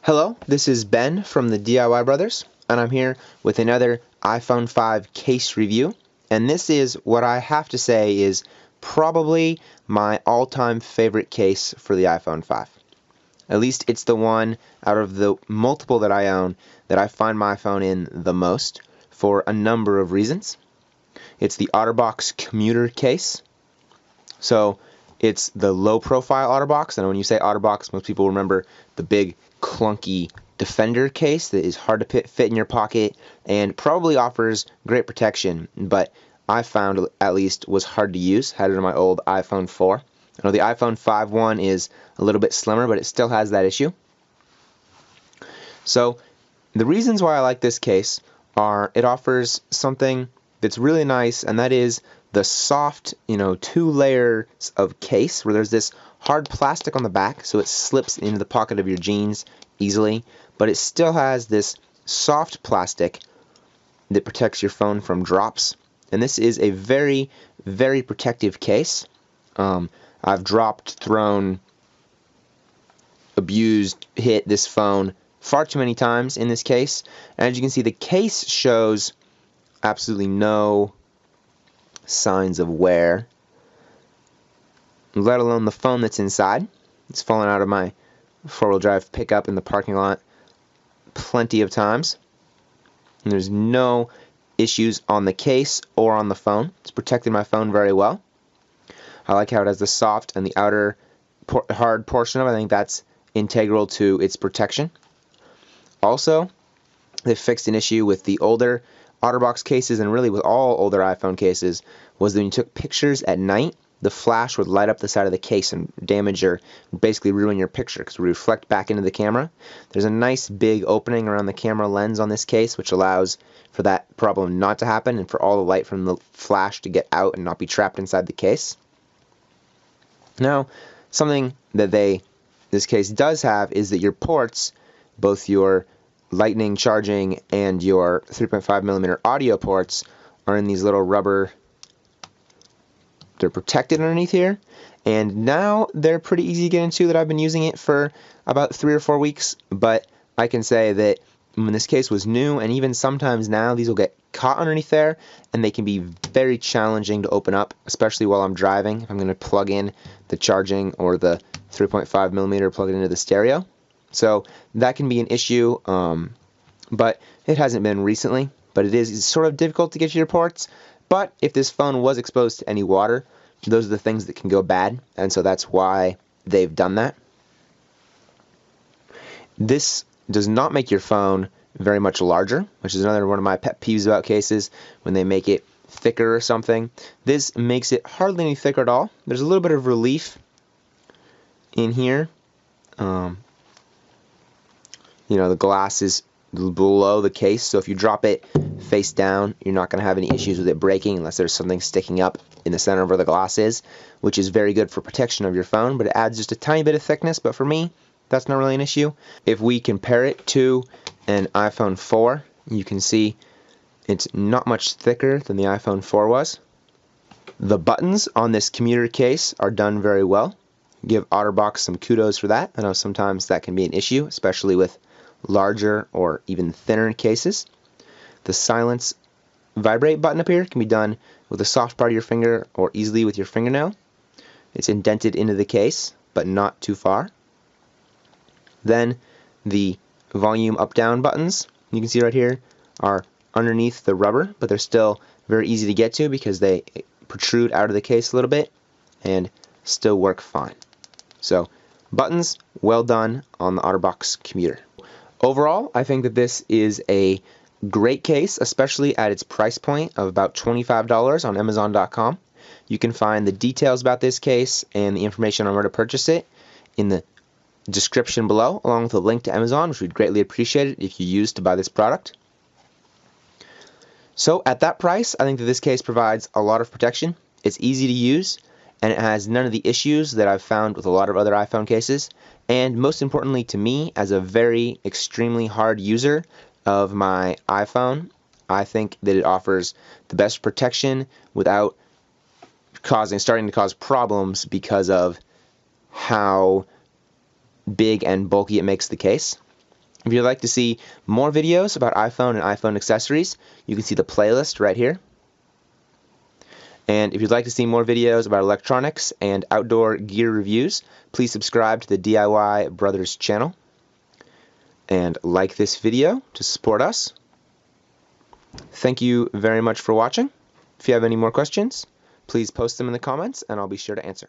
Hello, this is Ben from the DIY Brothers, and I'm here with another iPhone 5 case review. And this is what I have to say is probably my all-time favorite case for the iPhone 5. At least it's the one out of the multiple that I own that I find my phone in the most for a number of reasons. It's the OtterBox Commuter case. So it's the low-profile OtterBox, and when you say OtterBox, most people remember the big clunky Defender case that is hard to fit in your pocket and probably offers great protection, but I found at least was hard to use. Had it on my old iPhone 4. I know the iPhone 5 one is a little bit slimmer, but it still has that issue. So the reasons why I like this case are it offers something that's really nice, and that is the soft, two layers of case where there's this hard plastic on the back so it slips into the pocket of your jeans easily, but it still has this soft plastic that protects your phone from drops. And this is a very, very protective case. I've dropped, thrown, abused, hit this phone far too many times in this case. And as you can see, the case shows absolutely no signs of wear, let alone the phone that's inside. It's fallen out of my four-wheel drive pickup in the parking lot plenty of times. And there's no issues on the case or on the phone. It's protected my phone very well. I like how it has the soft and the outer hard portion of it. I think that's integral to its protection. Also, they fixed an issue with the older OtterBox cases, and really with all older iPhone cases, was that when you took pictures at night, the flash would light up the side of the case and damage or basically ruin your picture because it would reflect back into the camera. There's a nice big opening around the camera lens on this case, which allows for that problem not to happen and for all the light from the flash to get out and not be trapped inside the case. Now, something that this case does have is that your ports, both your Lightning charging and your 3.5mm audio ports, are in these little rubber. They're protected underneath here, and now they're pretty easy to get into. That I've been using it for about 3 or 4 weeks, but I can say that when this case was new, and even sometimes now, these will get caught underneath there, and they can be very challenging to open up, especially while I'm driving. If I'm going to plug in the charging or the 3.5mm, plug it into the stereo. So that can be an issue, but it hasn't been recently. But it's sort of difficult to get to your ports. But if this phone was exposed to any water, those are the things that can go bad, and so that's why they've done that. This does not make your phone very much larger, which is another one of my pet peeves about cases, when they make it thicker or something. This makes it hardly any thicker at all. There's a little bit of relief in here. The glass is below the case, so if you drop it face down, you're not going to have any issues with it breaking unless there's something sticking up in the center of where the glass is, which is very good for protection of your phone, but it adds just a tiny bit of thickness. But for me, that's not really an issue. If we compare it to an iPhone 4, you can see it's not much thicker than the iPhone 4 was. The buttons on this commuter case are done very well. Give OtterBox some kudos for that. I know sometimes that can be an issue, especially with larger or even thinner cases. The silence vibrate button up here can be done with the soft part of your finger or easily with your fingernail. It's indented into the case, but not too far. Then the volume up-down buttons, you can see right here, are underneath the rubber, but they're still very easy to get to because they protrude out of the case a little bit and still work fine. So, buttons, well done on the OtterBox Commuter. Overall, I think that this is a great case, especially at its price point of about $25 on Amazon.com. You can find the details about this case and the information on where to purchase it in the description below, along with a link to Amazon, which we'd greatly appreciate it if you used to buy this product. So at that price, I think that this case provides a lot of protection. It's easy to use, and it has none of the issues that I've found with a lot of other iPhone cases. And most importantly to me, as a very extremely hard user of my iPhone, I think that it offers the best protection without starting to cause problems because of how big and bulky it makes the case. If you'd like to see more videos about iPhone and iPhone accessories, you can see the playlist right here. And if you'd like to see more videos about electronics and outdoor gear reviews, please subscribe to the DIY Brothers channel. And like this video to support us. Thank you very much for watching. If you have any more questions, please post them in the comments and I'll be sure to answer.